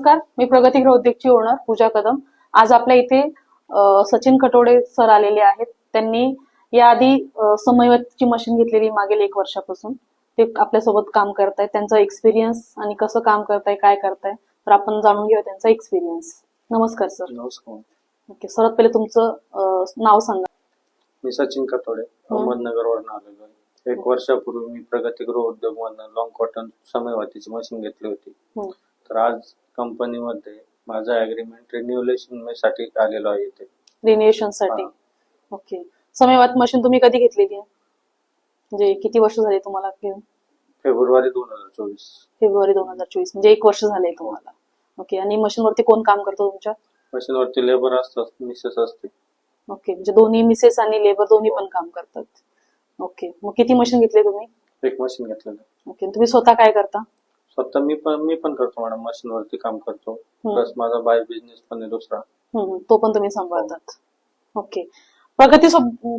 नमस्कार, मी प्रगती गृह उद्योगची ओनर पूजा कदम. आज आपल्या इथे सचिन खटोडे सर आलेले आहेत. त्यांनी याआधी समयवतची मशीन घेतलेली मागील 1 वर्षापासून. ते आपल्यासोबत काम करतायत. त्यांचा एक्सपिरियन्स आणि कसं काम करताय, काय करताय, तर आपण जाणून घेऊया त्यांचा एक्सपिरियन्स. नमस्कार सर. नमस्कार. ओके, सर्वात पहिले तुमचं नाव सांगा. मी सचिन खटोडे, अहमदनगरवरून आलेलो आहे. 1 वर्षापूर्वी मी प्रगती गृह उद्योग मधून लॉंग कॉटन समयवतीची मशीन घेतली होती. तर आज कंपनीमध्ये माझा अग्रीमेंट रिन्युएशन साठी आलेलो आहे इथे. रिन्युएशन साठी. ओके, समयवत मशीन तुम्ही कधी घेतलेली आहे? म्हणजे किती वर्ष झाले तुम्हाला घेऊन? फेब्रुवारी 2024. फेब्रुवारी 2024, म्हणजे 1 वर्ष झालंय तुम्हाला. ओके, आणि मशीनवरती कोण काम करतो तुमच्या? मशीनवरती लेबर असतात, मिसेस असते. ओके, म्हणजे दोन्ही मिसेस आणि लेबर दोन्ही पण काम करतात. ओके, मग किती मशीन घेतले तुम्ही? 1 मशीन घेतलेलं. ओके, तुम्ही स्वतः काय करता? स्वतः मी पण करतो मॅडम, मशीनवरती काम करतो. प्लस माझा बाय बिझनेस पण आहे दुसरा. तो पण तुम्ही सांभाळतात. ओके,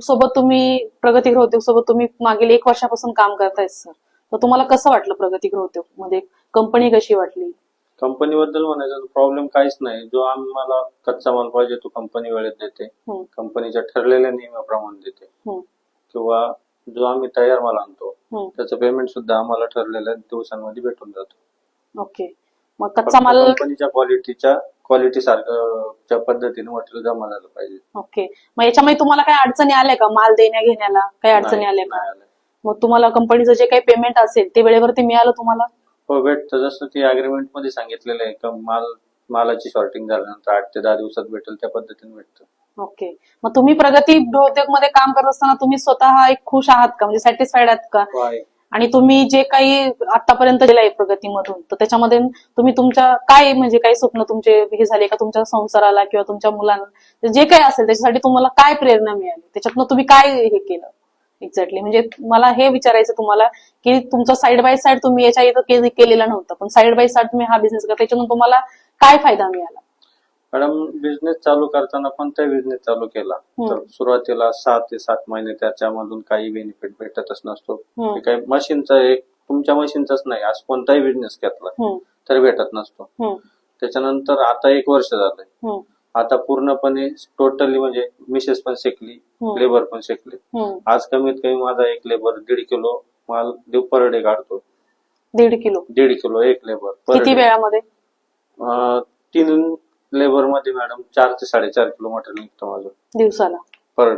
सोबत तुम्ही प्रगती गृह उद्योग सोबत तुम्ही मागील 1 वर्षापासून काम करताय सर. तर तुम्हाला कसं वाटलं प्रगती गृह उद्योग मध्ये? कंपनी कशी वाटली? कंपनीबद्दल म्हणायचं प्रॉब्लेम काहीच नाही. जो आम्हाला कच्चा माल पाहिजे तो कंपनी वेळेत देते. कंपनीच्या ठरलेल्या नियमाप्रमाणे देते. किंवा जो आम्ही तयार माल आणतो त्याचं पेमेंट सुद्धा आम्हाला ठरलेल्या दिवसांमध्ये भेटून जातो. ओके, मग कच्चा माल कंपनीच्या क्वालिटी सारख्या पद्धतीने मटेरियल जमा झालं पाहिजे. ओके, मग याच्यामध्ये तुम्हाला काही अडचणी आल्या का? माल देण्या घेण्याला काही अडचणी आल्या का? मग तुम्हाला कंपनीचं जे काही पेमेंट असेल ते वेळेवरती मिळालं तुम्हाला? हो, भेटतं. जसं ते अग्रीमेंट मध्ये सांगितलेलं आहे का मालाची शॉर्टिंग झाल्यानंतर 8 ते 10 दिवसात भेटेल, त्या पद्धतीने भेटतं. ओके, मग तुम्ही प्रगती गृह उद्योग मध्ये काम करत असताना तुम्ही स्वतः एक खुश आहात का? म्हणजे सॅटिस्फाईड आहात का? आणि तुम्ही जे काही आतापर्यंत केलं आहे प्रगतीमधून, तर त्याच्यामध्ये तुम्ही तुमच्या काय म्हणजे काही स्वप्न तुमचे हे झाले का तुमच्या संसाराला किंवा तुमच्या मुलांना, जे काही असेल त्याच्यासाठी तुम्हाला काय प्रेरणा मिळाली? त्याच्यातनं तुम्ही काय हे केलं एक्झॅक्टली? म्हणजे मला हे विचारायचं तुम्हाला की तुमचा साईड बाय साईड तुम्ही याच्या इथं केलेला नव्हतं, पण साईड बाय साईड तुम्ही हा बिझनेस करता, त्याच्यातून तुम्हाला काय फायदा मिळाला? मॅडम, बिझनेस चालू करताना कोणताही बिझनेस चालू केला तर सुरुवातीला 6 ते 7 महिने त्याच्यामधून काही बेनिफिट भेटतच नसतो. काही मशीनचा तुमच्या मशीनचाच नाही, आज कोणताही बिझनेस घेतला तरी भेटत नसतो. त्याच्यानंतर आता 1 वर्ष झालंय. आता पूर्णपणे टोटली म्हणजे मिसेस पण शिकली, लेबर पण शिकले. आज कमीत कमी माझा एक लेबर 1.5 किलो माल पर डे काढतो. 1.5 किलो एक लेबर. किती वेळामध्ये? 3 लेबर मध्ये मॅडम 4 ते 4.5 किलो मटेरियल निघतं माझं दिवसाला, पर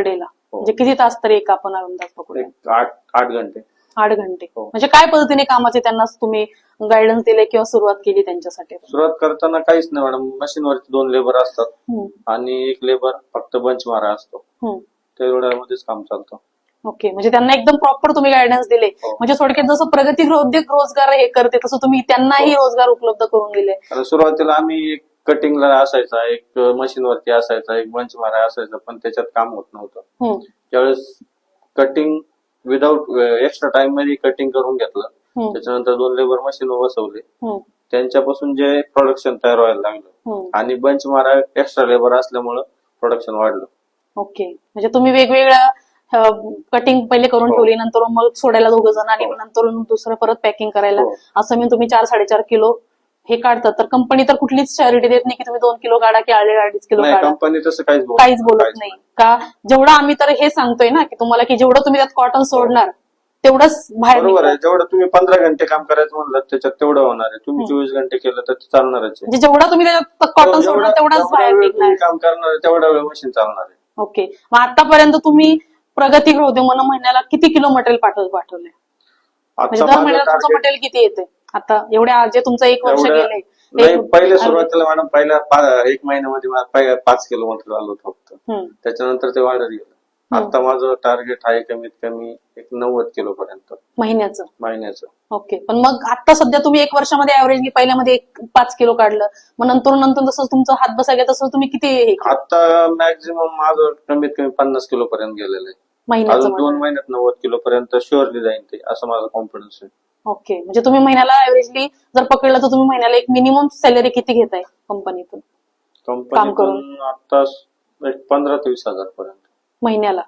डेला. म्हणजे किती तास तरी एक आपण अंदाज पकडू? 8 घंटे. 8 घंटे. म्हणजे काय पद्धतीने कामाचे त्यांना तुम्ही गायडन्स दिले किंवा सुरुवात केली त्यांच्यासाठी? सुरुवात करताना काहीच नाही मॅडम, मशीनवरती 2 लेबर असतात आणि 1 लेबर फक्त बंच मारा असतो. तेवढ्यामध्येच काम चालतं. ओके, म्हणजे त्यांना एकदम प्रॉपर तुम्ही गायडन्स दिले. म्हणजे थोडक्यात जसं प्रगती गृह उद्योग रोजगार हे करते तसं तुम्ही त्यांनाही रोजगार उपलब्ध करून दिले. सुरुवातीला आम्ही कटिंगला असायचा, एक मशीनवरती असायचा, एक बंच मारा असायचा, पण त्याच्यात काम होत नव्हतं. त्यावेळेस कटिंग विदाऊट एक्स्ट्रा टाइम मध्ये कटिंग करून घेतलं. त्याच्यानंतर 2 लेबर मशीनवर बसवले. त्यांच्यापासून जे प्रोडक्शन तयार व्हायला लागलं आणि बंच मारा एक्स्ट्रा लेबर असल्यामुळे प्रोडक्शन वाढलं. ओके, म्हणजे तुम्ही वेगवेगळ्या कटिंग पहिले करून ठेवली, नंतर मग सोडायला 2 जण आणि नंतर दुसरं परत पॅकिंग करायला, असं मी तुम्ही 4-4.5 किलो हे काढतात. तर कंपनी तर कुठलीच चॅरिटी देत नाही की तुम्ही 2 किलो काढा की 2.5 किलो काढा. कंपनी तसं काहीच बोलत नाही का? जेवढं आम्ही तर हे सांगतोय ना की तुम्हाला की जेवढं तुम्ही त्यात कॉटन सोडणार तेवढंच बाहेर. बरोबर आहे. जेवढं तुम्ही 15 घंटे काम करायचं म्हणलं त्याच्यात तेवढं होणार आहे. तुम्ही 24 घंटे केलं तर चालणारच आहे. म्हणजे जेवढा तुम्ही त्याच्यात कॉटन सोडणार तेवढाच बाहेर निघणार. काम करणार तेवढा वेळ मशीन चालणार आहे. ओके, मग आतापर्यंत तुम्ही प्रगती गृह उद्योग महिन्याला किती किलो मटेरियल पाठवले? म्हणजे दर महिन्याला तुमचं मटेरियल किती येते आता एवढ्या जे तुमचं 1 वर्ष गेले? पहिले सुरुवातीला मॅडम पहिल्या 1 महिन्यामध्ये 5 किलो मटेरियल आलं होतं फक्त. त्याच्यानंतर ते वाढत गेलं. आता माझं टार्गेट आहे कमीत कमी 90 किलो पर्यंत महिन्याचं. ओके, पण मग आता सध्या तुम्ही 1 वर्षामध्ये ऍव्हरेज पहिल्यामध्ये 5 किलो काढलं, मग नंतर जसं तुमचा हात बसायला तसं तुम्ही किती? आता मॅक्झिमम माझं कमीत कमी 50 किलो पर्यंत गेलेलं आहे. अजून 2 महिन्यात 90 किलो पर्यंत शुअरली जाईल ते, असं माझा कॉन्फिडन्स आहे. ओके, म्हणजे तुम्ही महिन्याला ऍव्हरेजली जर पकडलं तर तुम्ही महिन्याला एक मिनिमम सॅलरी किती घेताय कंपनीतून काम करून? आता 15 ते 20 हजार पर्यंत महिन्याला.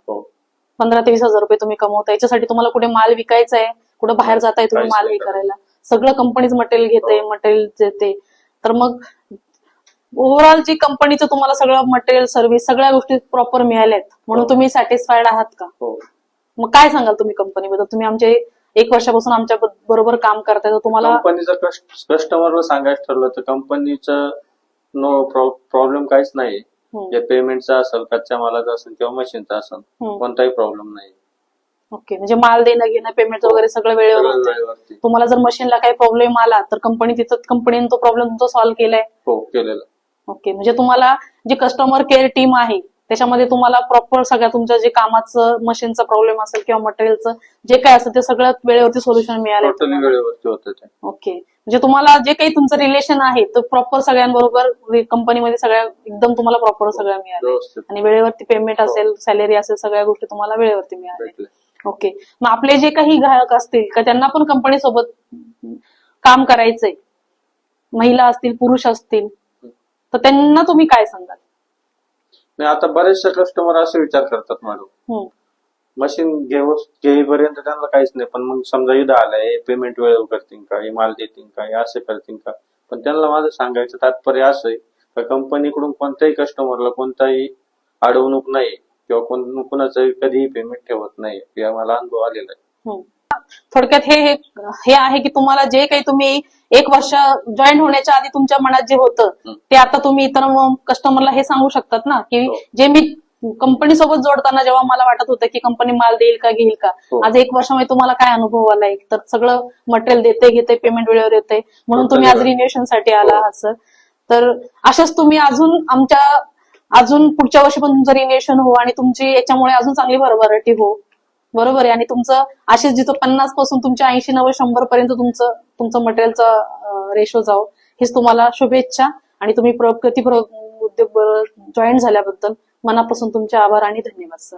15 ते 20 हजार रुपये तुम्ही कमवता. याच्यासाठी तुम्हाला कुठे माल विकायचा आहे, कुठे बाहेर जाताय तुम्ही माल हे करायला? सगळं कंपनीच मटेरियल घेते, मटेरियल देते. तर मग ओव्हरऑल जी कंपनीचं तुम्हाला सगळं मटेरियल सर्व्हिस सगळ्या गोष्टी प्रॉपर मिळाल्यात म्हणून हो. तुम्ही सॅटिस्फाईड आहात का? हो. मग काय सांगाल तुम्ही कंपनीबद्दल? तुम्ही आमचे 1 वर्षापासून आमच्या बरोबर काम करताय तर तुम्हाला कंपनीचं कस्टमरला सांगायचं ठरलं तर कंपनीचं नो प्रॉब्लेम काहीच नाही. जे पेमेंटचा असेल, कच्च्या मालाचा असेल किंवा मशीनचा असेल, कोणताही प्रॉब्लेम नाही. ओके, म्हणजे माल देणं घेणं पेमेंट वगैरे सगळं वेळेवर सगळं होतंय. वेळेवरती. तुम्हाला जर मशीनला काही प्रॉब्लेम आला तर कंपनीने तो प्रॉब्लेम तुमचा सॉल्व्ह केलाय. हो, केलेलं. ओके, म्हणजे तुम्हाला जे कस्टमर केअर टीम आहे त्याच्यामध्ये तुम्हाला प्रॉपर सगळ्या तुमच्या जे कामाचं मशीनचा प्रॉब्लेम असेल किंवा मटेरियलचं जे काय असेल ते सगळं वेळेवरती सोल्युशन मिळालं. टोटली वेळेवरती होतं ते. ओके, म्हणजे तुम्हाला जे काही तुमचं रिलेशन आहे तर प्रॉपर सगळ्यांबरोबर कंपनीमध्ये सगळ्या एकदम तुम्हाला प्रॉपर सगळं मिळालं व्यवस्थित आणि वेळेवरती पेमेंट असेल, सॅलरी असेल, सगळ्या गोष्टी तुम्हाला वेळेवरती मिळाल्या. भेटले. ओके, मग आपले जे काही ग्राहक असतील का त्यांना पण कंपनी सोबत काम करायचंय, महिला असतील, पुरुष असतील, तर त्यांना तुम्ही काय सांगाल? नाही, आता बरेचसे कस्टमर असे विचार करतात मॅडम, मशीन घेईपर्यंत त्यांना काहीच नाही, पण मग समजा इथं आलंय, पेमेंट वेळेवर करतील का, हे माल देतील का, हे असे करतील का. पण त्यांना माझं सांगायचं तात्पर्य असं आहे का कंपनीकडून कोणत्याही कस्टमरला कोणताही अडवणूक नाही किंवा कुणाचं कधीही पेमेंट ठेवत नाही, या मला अनुभव आलेला आहे. थोडक्यात हे आहे की तुम्हाला जे काही तुम्ही 1 वर्ष जॉईन होण्याच्या आधी तुमच्या मनात जे होतं ते आता तुम्ही इतर कस्टमरला हे सांगू शकतात ना की हो. जे मी कंपनी सोबत जोडताना जेव्हा मला वाटत होतं की कंपनी माल देईल का घेईल का, हो. आज 1 वर्षामध्ये तुम्हाला काय अनुभव आलाय? तर सगळं मटेरियल देते घेते, पेमेंट वेळेवर येते, म्हणून तुम्ही आज रिन्युएशन साठी आला आहात सर. तर अशाच तुम्ही अजून पुढच्या वर्षी पण तुमचं रिन्युएशन हो आणि तुमची याच्यामुळे अजून चांगली भरभराटी हो. बरोबर आहे. आणि तुमचं असेच जिथं 50 पासून तुमच्या 80, 90, 100 पर्यंत तुमचं मटेरियलचा रेशो जाओ, हेच तुम्हाला शुभेच्छा. आणि तुम्ही प्रगती उद्योग जॉईन झाल्याबद्दल मनापासून तुमचे आभार आणि धन्यवाद सर.